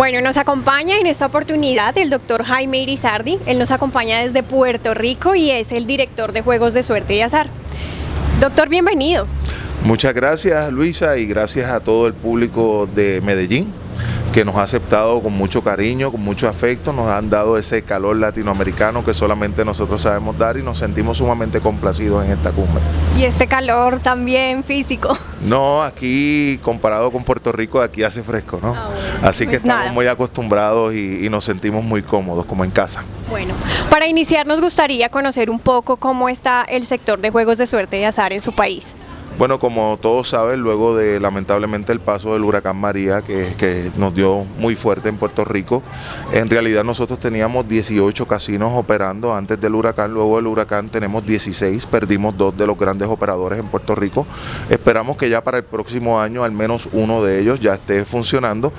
Bueno, nos acompaña en esta oportunidad el doctor Jaime Irizarry. Él nos acompaña desde Puerto Rico y es el director de Juegos de Suerte y Azar. Doctor, bienvenido. Muchas gracias, Luisa, y gracias a todo el público de Medellín, que nos ha aceptado con mucho cariño, con mucho afecto, nos han dado ese calor latinoamericano que solamente nosotros sabemos dar y nos sentimos sumamente complacidos en esta cumbre. Y este calor también físico. No, aquí comparado con Puerto Rico, aquí hace fresco, ¿no? Bueno, así que pues estamos nada, muy acostumbrados y nos sentimos muy cómodos, como en casa. Bueno, para iniciar nos gustaría conocer un poco cómo está el sector de Juegos de Suerte y Azar en su país. Bueno, como todos saben, luego de lamentablemente el paso del huracán María, que nos dio muy fuerte en Puerto Rico, en realidad nosotros teníamos 18 casinos operando antes del huracán. Luego del huracán tenemos 16, perdimos 2 de los grandes operadores en Puerto Rico. Esperamos que ya para el próximo año al menos uno de ellos ya esté funcionando.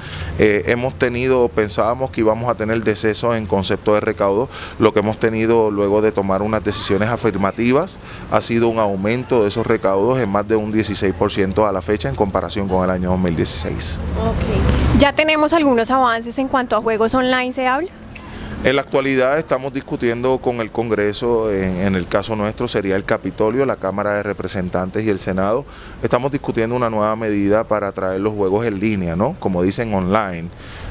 Pensábamos que íbamos a tener decesos en concepto de recaudo. Lo que hemos tenido luego de tomar unas decisiones afirmativas ha sido un aumento de esos recaudos en más de un 16% a la fecha en comparación con el año 2016. Okay. ¿Ya tenemos algunos avances en cuanto a juegos online se habla? En la actualidad estamos discutiendo con el Congreso, en el caso nuestro sería el Capitolio, la Cámara de Representantes y el Senado. Estamos discutiendo una nueva medida para traer los juegos en línea, ¿no? Como dicen, online.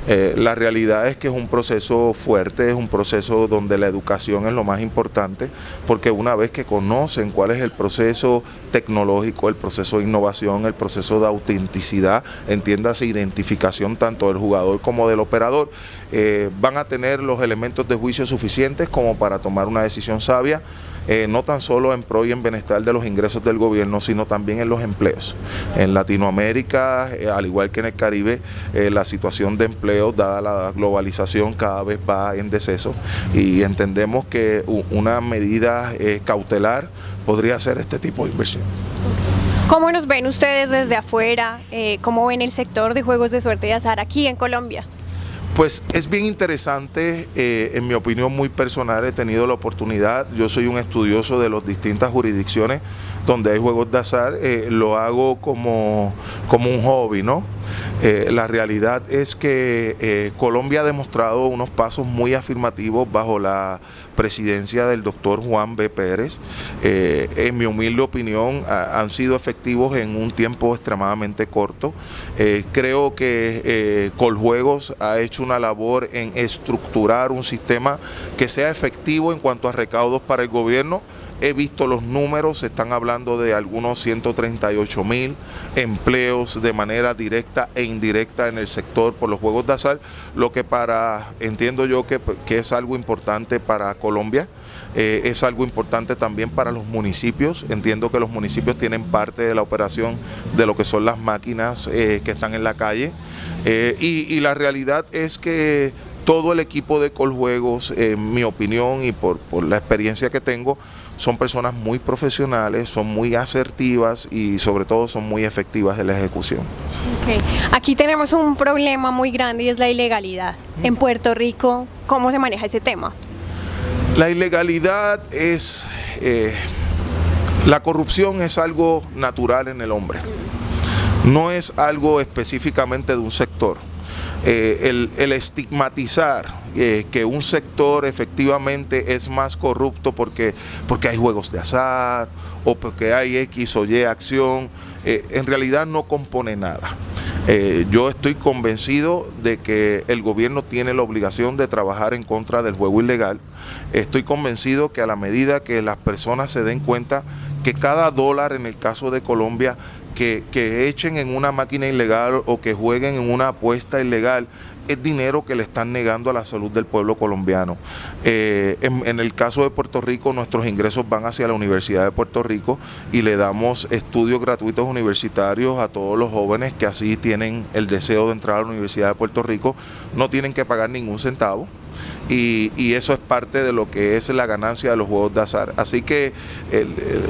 La realidad es que es un proceso fuerte, es un proceso donde la educación es lo más importante, porque una vez que conocen cuál es el proceso tecnológico, el proceso de innovación, el proceso de autenticidad, entiéndase, identificación tanto del jugador como del operador, van a tener los elementos de juicio suficientes como para tomar una decisión sabia, no tan solo en pro y en bienestar de los ingresos del gobierno, sino también en los empleos. En Latinoamérica, al igual que en el Caribe, la situación de empleo, dada la globalización, cada vez va en deceso y entendemos que una medida cautelar podría ser este tipo de inversión. ¿Cómo nos ven ustedes desde afuera? ¿Cómo ven el sector de Juegos de Suerte y Azar aquí en Colombia? Pues es bien interesante, en mi opinión muy personal, he tenido la oportunidad, yo soy un estudioso de las distintas jurisdicciones donde hay juegos de azar, lo hago como un hobby, ¿no? La realidad es que Colombia ha demostrado unos pasos muy afirmativos bajo la presidencia del doctor Juan B. Pérez. En mi humilde opinión han sido efectivos en un tiempo extremadamente corto. Creo que Coljuegos ha hecho una labor en estructurar un sistema que sea efectivo en cuanto a recaudos para el gobierno. He visto los números, se están hablando de algunos 138.000 empleos de manera directa e indirecta en el sector por los juegos de azar, lo que entiendo yo que es algo importante para Colombia. Es algo importante también para los municipios. Entiendo que los municipios tienen parte de la operación de lo que son las máquinas que están en la calle. Y la realidad es que todo el equipo de Coljuegos, en mi opinión y por la experiencia que tengo, son personas muy profesionales, son muy asertivas y sobre todo son muy efectivas en la ejecución. Okay. Aquí tenemos un problema muy grande y es la ilegalidad. En Puerto Rico, ¿cómo se maneja ese tema? La ilegalidad es, la corrupción es algo natural en el hombre, no es algo específicamente de un sector. El estigmatizar que un sector efectivamente es más corrupto porque hay juegos de azar o porque hay X o Y acción, en realidad no compone nada. Yo estoy convencido de que el gobierno tiene la obligación de trabajar en contra del juego ilegal. Estoy convencido que a la medida que las personas se den cuenta que cada dólar, en el caso de Colombia, que echen en una máquina ilegal o que jueguen en una apuesta ilegal, es dinero que le están negando a la salud del pueblo colombiano. En el caso de Puerto Rico, nuestros ingresos van hacia la Universidad de Puerto Rico y le damos estudios gratuitos universitarios a todos los jóvenes que así tienen el deseo de entrar a la Universidad de Puerto Rico. No tienen que pagar ningún centavo. Y eso es parte de lo que es la ganancia de los juegos de azar. Así que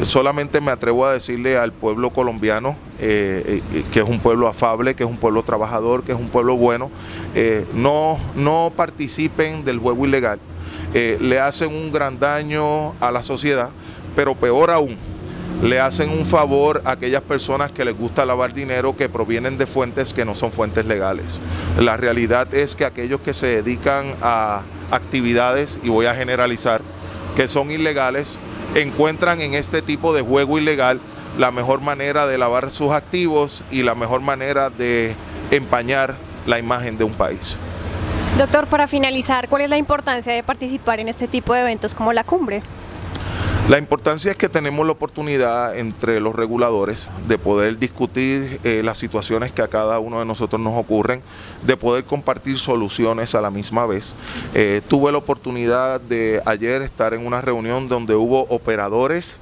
solamente me atrevo a decirle al pueblo colombiano que es un pueblo afable, que es un pueblo trabajador, que es un pueblo bueno, no participen del juego ilegal. Le hacen un gran daño a la sociedad, pero peor aún, le hacen un favor a aquellas personas que les gusta lavar dinero que provienen de fuentes que no son fuentes legales. La realidad es que aquellos que se dedican a actividades, y voy a generalizar, que son ilegales, encuentran en este tipo de juego ilegal la mejor manera de lavar sus activos y la mejor manera de empañar la imagen de un país. Doctor, para finalizar, ¿cuál es la importancia de participar en este tipo de eventos como la cumbre? La importancia es que tenemos la oportunidad entre los reguladores de poder discutir las situaciones que a cada uno de nosotros nos ocurren, de poder compartir soluciones a la misma vez. Tuve la oportunidad de ayer estar en una reunión donde hubo operadores,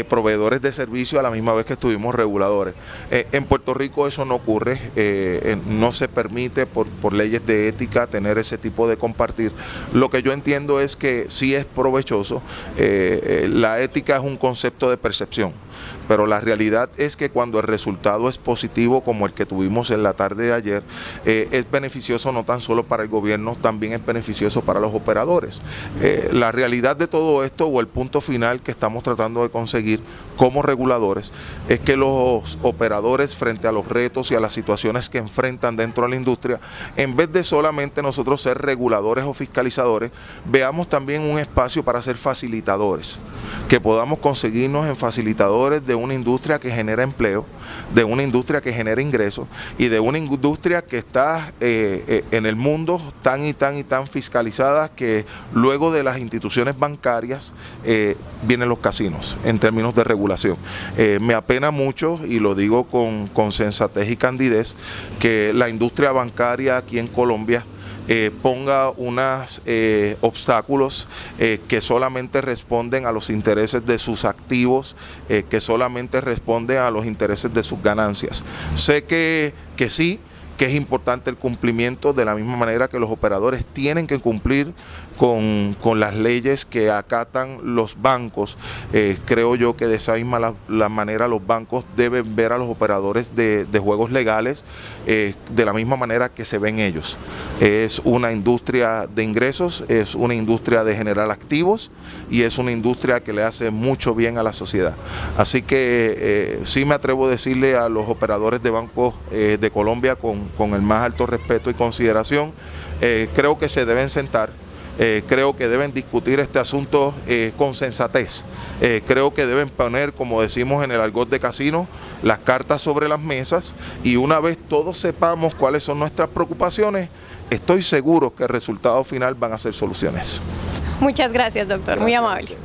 proveedores de servicio a la misma vez que estuvimos reguladores. En Puerto Rico eso no ocurre, no se permite por leyes de ética tener ese tipo de compartir. Lo que yo entiendo es que sí es provechoso, la ética es un concepto de percepción, pero la realidad es que cuando el resultado es positivo como el que tuvimos en la tarde de ayer, es beneficioso no tan solo para el gobierno, también es beneficioso para los operadores. La realidad de todo esto, o el punto final que estamos tratando de conseguir como reguladores, es que los operadores, frente a los retos y a las situaciones que enfrentan dentro de la industria, en vez de solamente nosotros ser reguladores o fiscalizadores, veamos también un espacio para ser facilitadores, que podamos conseguirnos en facilitadores de una industria que genera empleo, de una industria que genera ingresos y de una industria que está en el mundo tan y tan fiscalizada que luego de las instituciones bancarias vienen los casinos en términos de regulación. Me apena mucho, y lo digo con sensatez y candidez, que la industria bancaria aquí en Colombia ponga unos obstáculos que solamente responden a los intereses de sus activos, que solamente responden a los intereses de sus ganancias. Sé que sí, que es importante el cumplimiento, de la misma manera que los operadores tienen que cumplir con las leyes que acatan los bancos. Creo yo que de esa misma la manera los bancos deben ver a los operadores de juegos legales de la misma manera que se ven ellos. Es una industria de ingresos, es una industria de generar activos y es una industria que le hace mucho bien a la sociedad. Así que sí me atrevo a decirle a los operadores de bancos de Colombia con el más alto respeto y consideración, creo que se deben sentar. Creo que deben discutir este asunto con sensatez. Creo que deben poner, como decimos en el argot de casino, las cartas sobre las mesas, y una vez todos sepamos cuáles son nuestras preocupaciones, estoy seguro que el resultado final van a ser soluciones. Muchas gracias, doctor. Muy amable.